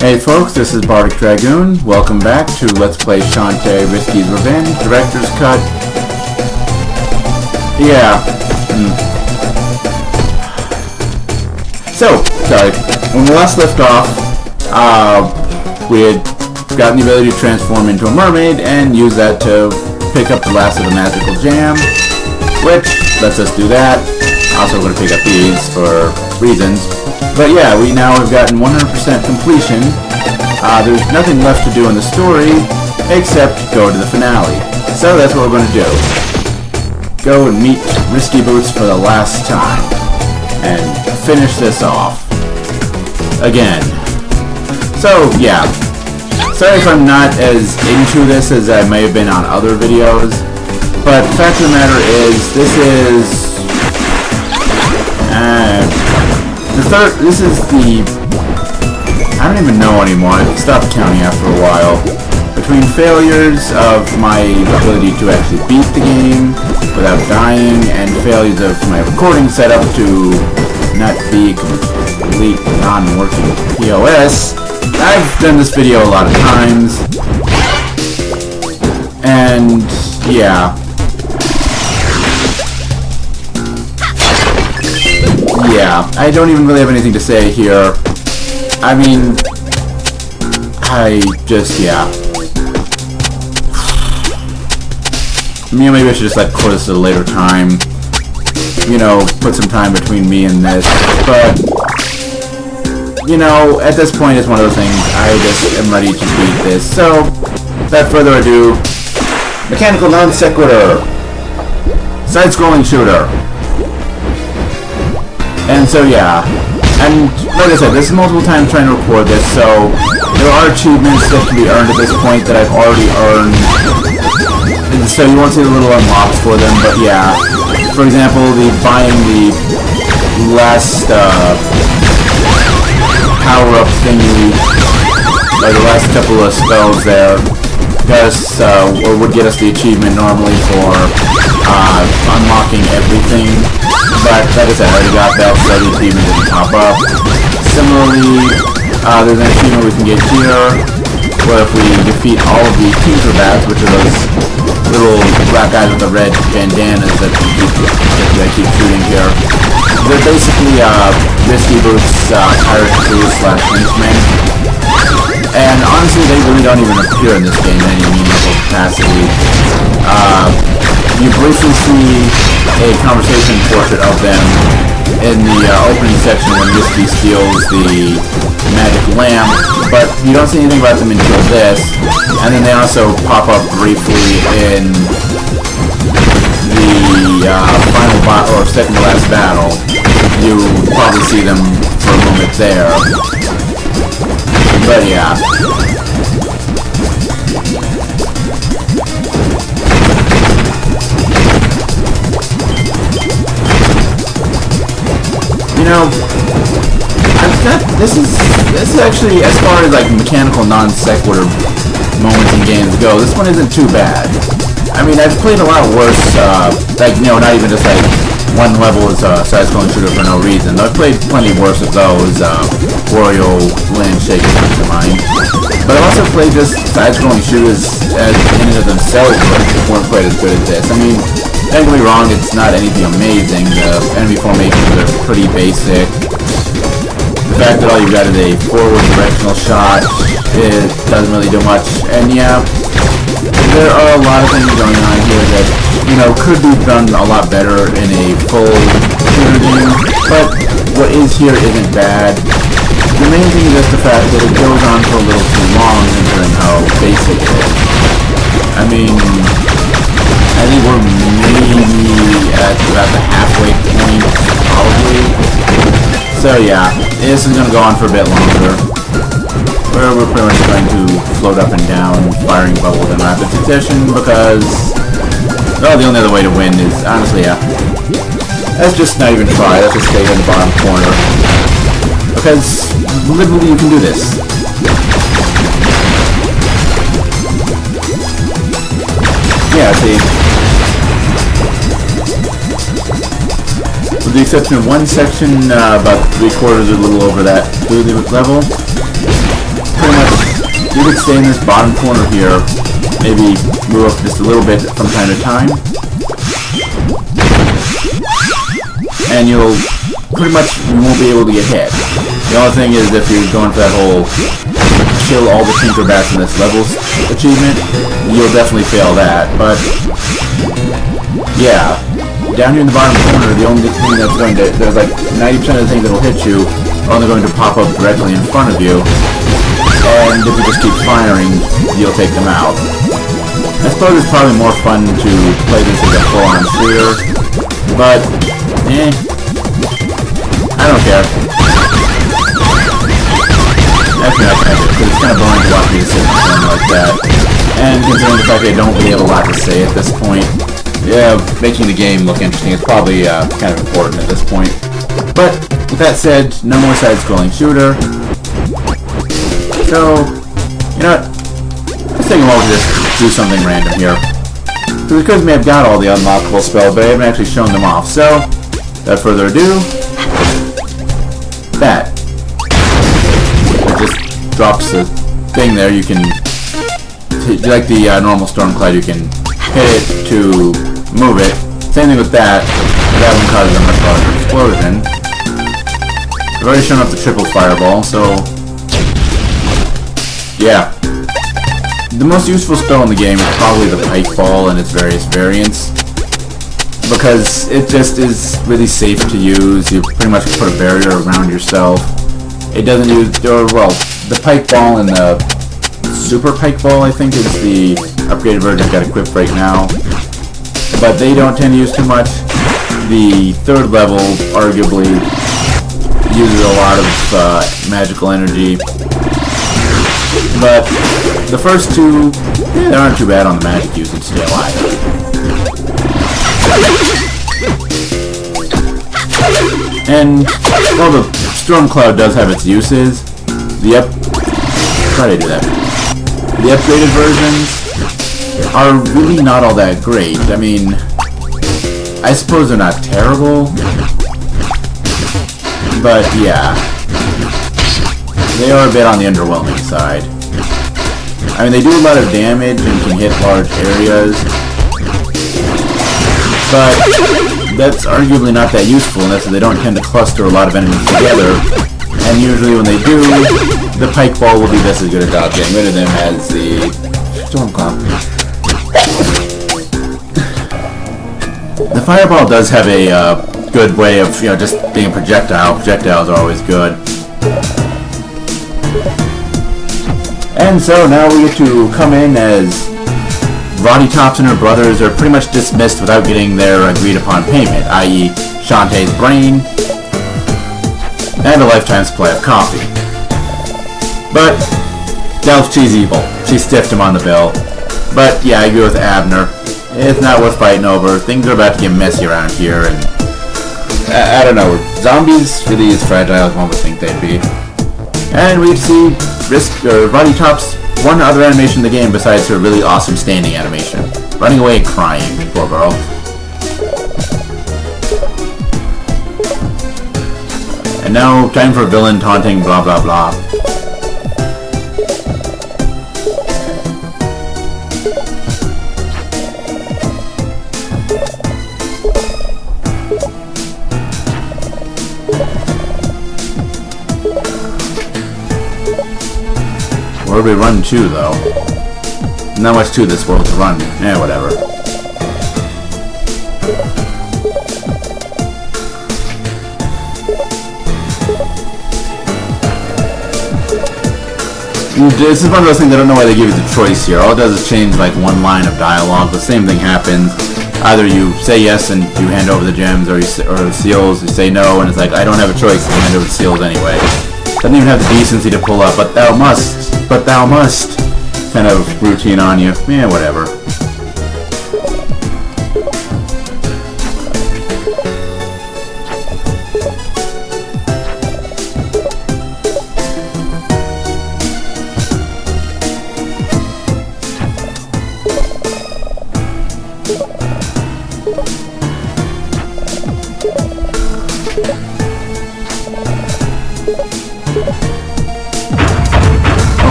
Hey folks, this is Bardic Dragoon. Welcome back to Let's Play Shantae Risky's Revenge, Director's Cut. Yeah. So, sorry. When we last left off, we had gotten the ability to transform into a mermaid and use that to pick up the last of the magical jam, which lets us do that. Also going to pick up these for reasons. But yeah, we now have gotten 100% completion. There's nothing left to do in the story except go to the finale. So that's what we're going to do. Go and meet Risky Boots for the last time. And finish this off. Again. So, yeah. Sorry if I'm not as into this as I may have been on other videos. But the fact of the matter is, this is I don't even know anymore. I stopped counting after a while. Between failures of my ability to actually beat the game without dying, and failures of my recording setup to not be complete non-working POS, I've done this video a lot of times. And, yeah. Yeah, I don't even really have anything to say here. I mean, yeah. Maybe I should just record this at a later time. You know, put some time between me and this. But, you know, at this point it's one of those things, I just am ready to beat this. So, without further ado, mechanical non sequitur. Side-scrolling shooter. And so, yeah. And like I said, this is multiple times trying to record this, so there are achievements that can be earned at this point that I've already earned. And so you won't see the little unlocks for them, but yeah. For example, buying the last power-up thingy, like the last couple of spells there, or would get us the achievement normally for unlocking everything. But like I said, I already got that, so the achievement didn't pop up. Similarly, there's an achievement we can get here, where if we defeat all of the Tinker Bats, which are those little black guys with the red bandanas that I keep shooting here, they're basically Risky Boots pirate crew / henchmen. And honestly, they really don't even appear in this game in any meaningful capacity. You briefly see a conversation portrait of them in the opening section when Risky steals the magic lamp, but you don't see anything about them until this, and then they also pop up briefly in the final or second to last battle. You probably see them for a moment there. But yeah. You know, this is actually, as far as like mechanical non sequitur moments in games go, this one isn't too bad. I mean, I've played a lot worse, like, you know, not even just like one level is a side-scrolling shooter for no reason. I've played plenty worse of those. Wario Land Shake comes to mind. But I've also played just side-scrolling shooters as in and of themselves that weren't quite as good as this. I mean, don't get me wrong, it's not anything amazing. The enemy formations are pretty basic. The fact that all you've got is a forward directional shot, it doesn't really do much. And yeah, there are a lot of things going on here that, you know, could be done a lot better in a full shooter game, but what is here isn't bad. The main thing is just the fact that it goes on for a little too long considering how basic it is. I mean, I think we're maybe at about the halfway point, probably. So yeah, this is going to go on for a bit longer. Where we're pretty much trying to float up and down, firing bubbles in rapid succession, because, well, the only other way to win is, honestly, yeah. Let's just not even try, let's just stay in the bottom corner. Because, literally, you can do this. Yeah, see. With the exception of one section, about 3/4 or a little over that through the level. pretty much, you could stay in this bottom corner here, maybe move up just a little bit from time to time, and you won't be able to get hit. The only thing is if you're going for that whole kill all the Tinker Bats in this level achievement, you'll definitely fail that, but yeah, down here in the bottom corner, the only thing that's going to, there's like 90% of the things that'll hit you are only going to pop up directly in front of you, and if you just keep firing, you'll take them out. I suppose it's probably more fun to play this as a full-on shooter, but, I don't care. Actually, I can't do it, because it's kind of boring to watch me sit and something like that. And considering the fact that I don't really have a lot to say at this point, yeah, making the game look interesting is probably kind of important at this point. But, with that said, no more side-scrolling shooter. So, you know what? Let's take a moment to just do something random here. Because it could may have got all the unlockable spells, but I haven't actually shown them off. So, without further ado, that. It just drops the thing there. You can, like the normal Stormcloud, you can hit it to move it. Same thing with that. That one causes a much larger explosion. I've already shown up the triple fireball, so yeah. The most useful spell in the game is probably the pike ball and its various variants, because it just is really safe to use. You pretty much put a barrier around yourself. It doesn't use, well, the pike ball and the super pike ball, I think, is the upgraded version I've got equipped right now, but they don't tend to use too much. The third level arguably uses a lot of magical energy, but the first two, they aren't too bad on the magic usage scale either. And while the Stormcloud does have its uses, the upgraded versions are really not all that great. I mean, I suppose they're not terrible, but yeah, they are a bit on the underwhelming side. I mean, they do a lot of damage and can hit large areas, but that's arguably not that useful unless they don't tend to cluster a lot of enemies together, and usually when they do, the pike ball will be just as good a job getting rid of them as the Stormcloud. The fireball does have a good way of, you know, just being a projectile. Projectiles are always good. And so now we get to come in as Roddy Tops and her brothers are pretty much dismissed without getting their agreed upon payment, i.e. Shantae's brain and a lifetime supply of coffee. But she's evil. She stiffed him on the bill. But yeah, I agree with Abner. It's not worth fighting over. Things are about to get messy around here, and I don't know. Zombies really as fragile as one would think they'd be. And we see Roddy Top's one other animation in the game besides her really awesome standing animation. Running away and crying. Poor girl. And now, time for villain taunting, blah blah blah. Where do we run to, though? Not much to this world to run. Eh, whatever. This is one of those things I don't know why they give you the choice here. All it does is change like one line of dialogue. The same thing happens. Either you say yes and you hand over the gems, or the seals, you say no, and it's like, I don't have a choice, and you hand over the seals anyway. Doesn't even have the decency to pull up, but thou must, kind of routine on you. Yeah, whatever.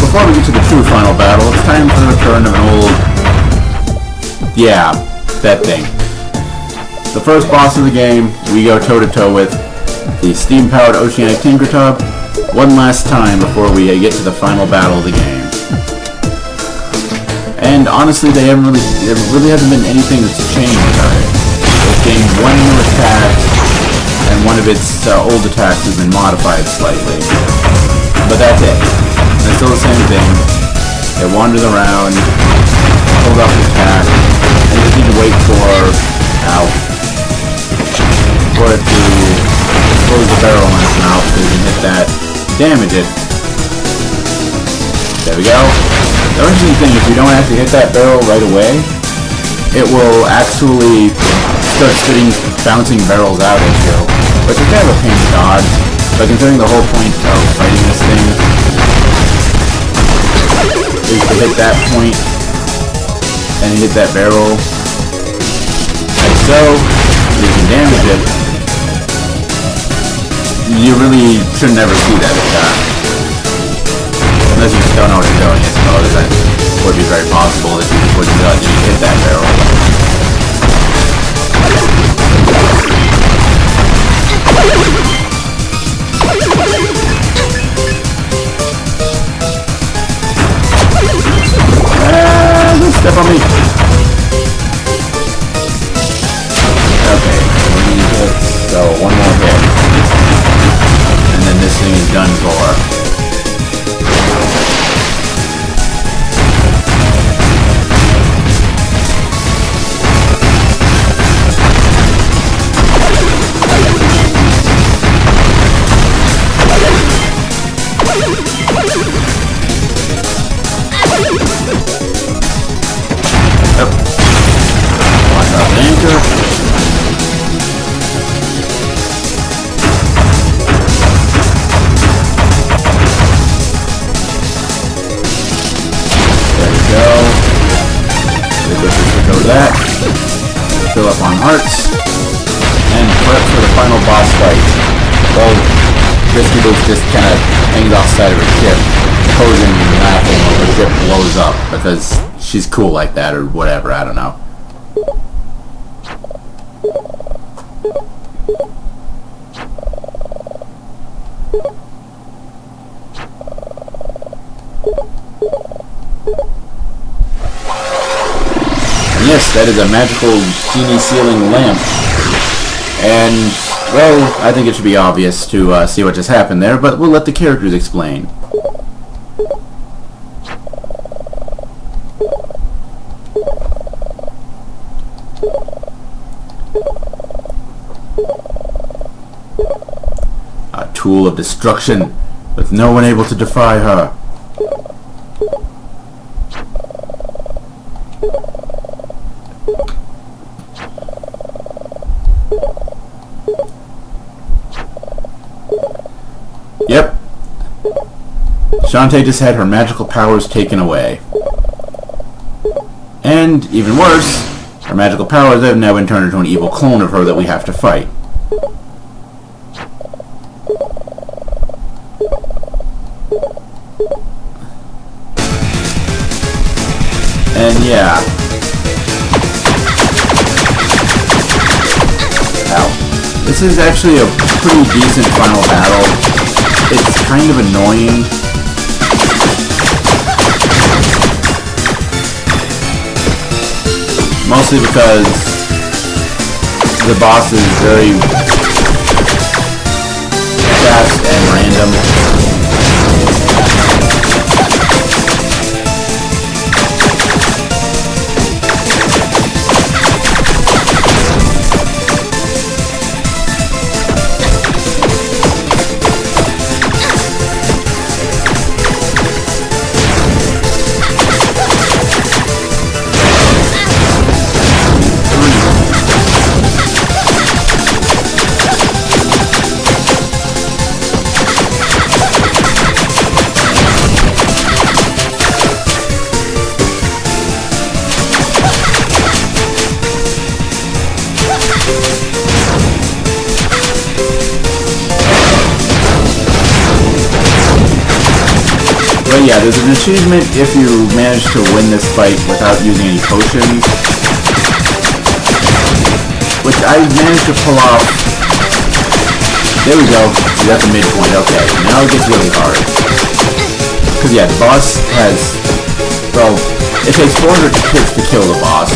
before we get to the true final battle, it's time for the return of an old... Yeah, that thing. The first boss of the game, we go toe-to-toe with the steam-powered Oceanic Tinkertub one last time before we get to the final battle of the game. And honestly, there really hasn't been anything that's changed about it. It's gained one new attack, and one of its old attacks has been modified slightly. But that's it. It's still the same thing. It wanders around, pulls off the attack, and you just need to wait for it to close the barrel on its mouth so you can hit that, damage it. There we go. The interesting thing, if you don't actually hit that barrel right away, it will actually start spitting bouncing barrels out at you, which is kind of a pain to dodge. But considering the whole point of fighting this thing is to hit that point and hit that barrel like so, you can damage it. You really should never see that attack. Unless you just don't know what you're doing, I suppose. That would be very possible that you wouldn't realize you hit that barrel. Don't step on me! Okay, so one more hit. And then this thing is done for. That, fill up on hearts, and prep for the final boss fight. Well, Risky Boots just kind of hangs off the side of her ship, posing and laughing while her ship blows up, because she's cool like that, or whatever, I don't know. Yes, that is a magical genie ceiling lamp. And, well, I think it should be obvious to see what just happened there, but we'll let the characters explain. A tool of destruction, with no one able to defy her. Yep. Shantae just had her magical powers taken away. And, even worse, her magical powers have now been turned into an evil clone of her that we have to fight. And yeah. Ow. This is actually a pretty decent final battle. It's kind of annoying. Mostly because the boss is very fast and random. But yeah, there's an achievement if you manage to win this fight without using any potions, which I managed to pull off. There we go. We're at the midpoint. Okay, now it gets really hard. Because yeah, the boss has, well, it takes 400 hits to kill the boss.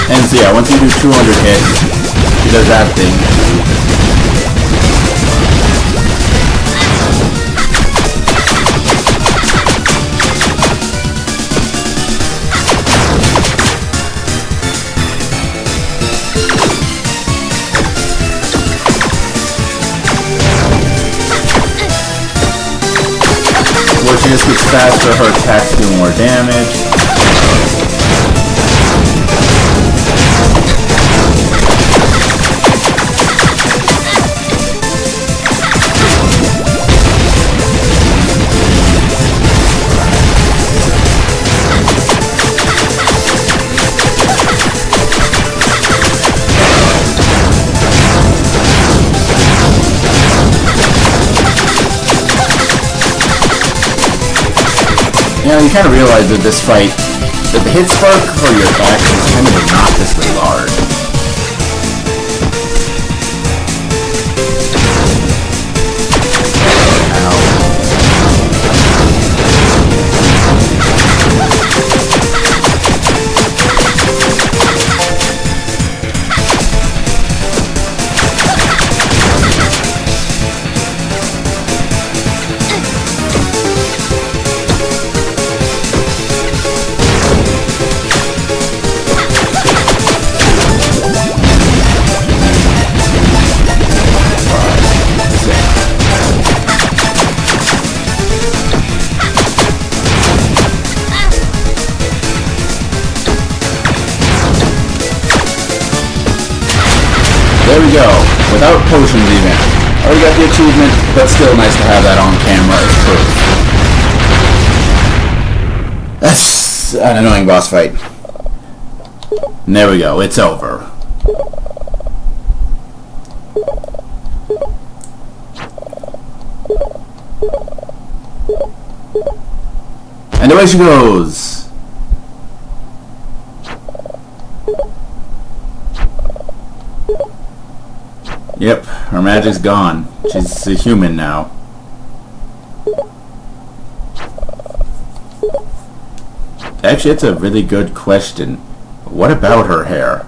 And so yeah, once you do 200 hits, he does that thing. Where she just gets faster, her attacks do more damage. You know, you kind of realize that this fight, that the hit spark for your attack is kind of obnoxiously large. There we go, without potions even. Already got the achievement, but still nice to have that on camera as proof. That's an annoying boss fight. And there we go, it's over. And away she goes. Yep, her magic's gone. She's a human now. Actually, it's a really good question. What about her hair?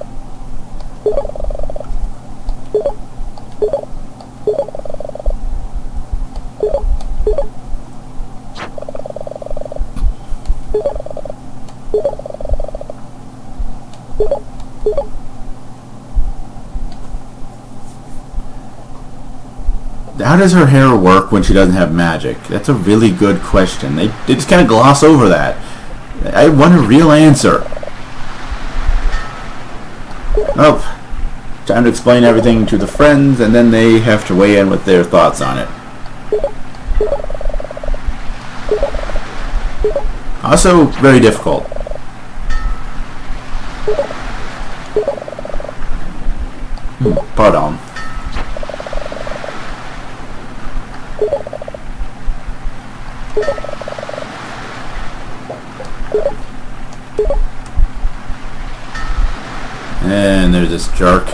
How does her hair work when she doesn't have magic? That's a really good question. They just kind of gloss over that. I want a real answer. Oh, time to explain everything to the friends, and then they have to weigh in with their thoughts on it. Also, very difficult. Pardon. And there's this jerk.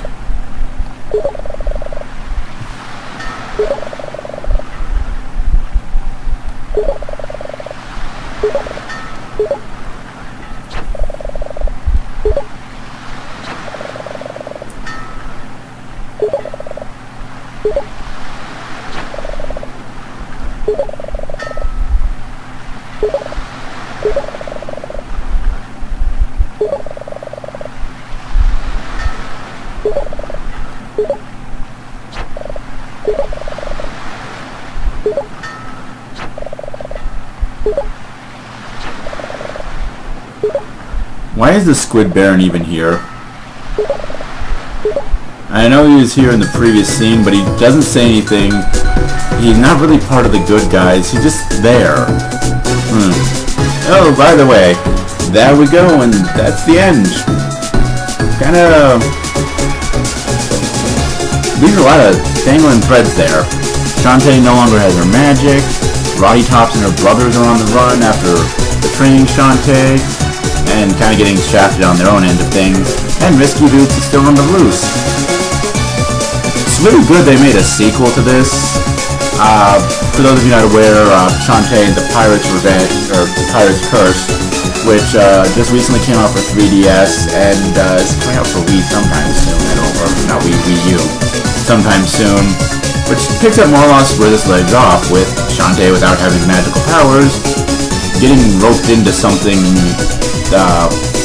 Why is the Squid Baron even here? I know he was here in the previous scene, but he doesn't say anything. He's not really part of the good guys. He's just there. Oh, by the way, there we go, and that's the end. Kinda seems a lot of dangling threads there. Shantae no longer has her magic. Roddy Tops and her brothers are on the run after betraying Shantae and kind of getting shafted on their own end of things. And Risky Boots is still on the loose. It's really good they made a sequel to this. For those of you not aware, Shantae and the Pirate's Revenge, or Pirate's Curse, which just recently came out for 3DS and is coming out for Wii sometime soon. Or not Wii U, sometime soon. Which picks up more or less where this legs off, with Shantae without having magical powers, getting roped into something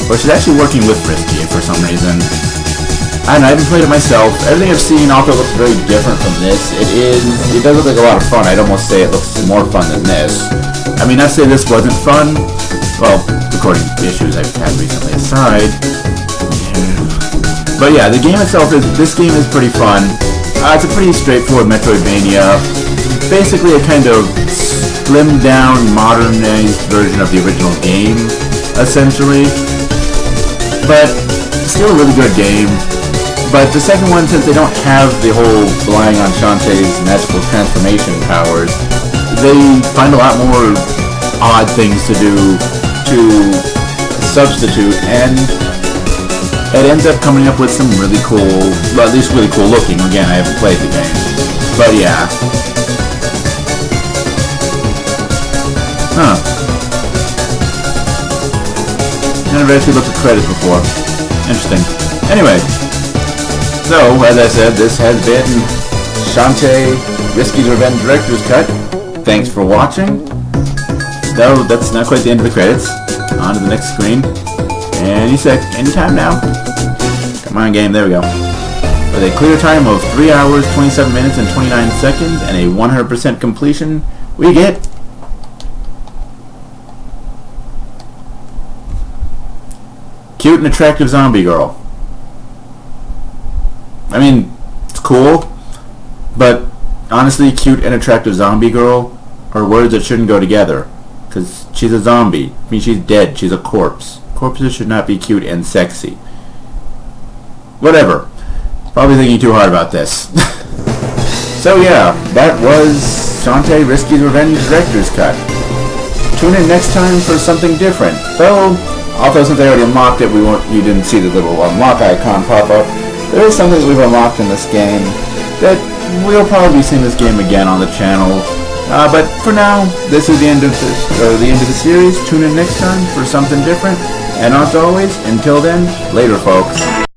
where she's actually working with Risky for some reason. I haven't played it myself. Everything I've seen also looks very different from this. It does look like a lot of fun. I'd almost say it looks more fun than this. I mean, not to say this wasn't fun. Well, according to the issues I've had recently aside. But yeah, this game is pretty fun. It's a pretty straightforward Metroidvania. Basically a kind of slimmed down, modernized version of the original game, essentially. But still a really good game. But the second one, since they don't have the whole relying on Shantae's magical transformation powers, they find a lot more odd things to do to substitute, and it ends up coming up with some really cool, well, at least really cool looking. Again, I haven't played the game, but yeah. Never actually looked at credits before. Interesting. Anyway. So, as I said, this has been Shantae Risky's Revenge Director's Cut. Thanks for watching. No, that's not quite the end of the credits. On to the next screen. Anytime now. Come on, game, there we go. With a clear time of 3 hours, 27 minutes, and 29 seconds, and a 100% completion, we get cute and attractive zombie girl. I mean, it's cool, but honestly, cute and attractive zombie girl are words that shouldn't go together. Because she's a zombie. I mean, she's dead. She's a corpse. Corpses should not be cute and sexy. Whatever. Probably thinking too hard about this. So yeah, that was Shantae Risky's Revenge Director's Cut. Tune in next time for something different. Though, although since I already unlocked it, you didn't see the little unlock icon pop up. There is something that we've unlocked in this game that we'll probably be seeing this game again on the channel. But for now, this is the end of the series. Tune in next time for something different. And as always, until then, later folks.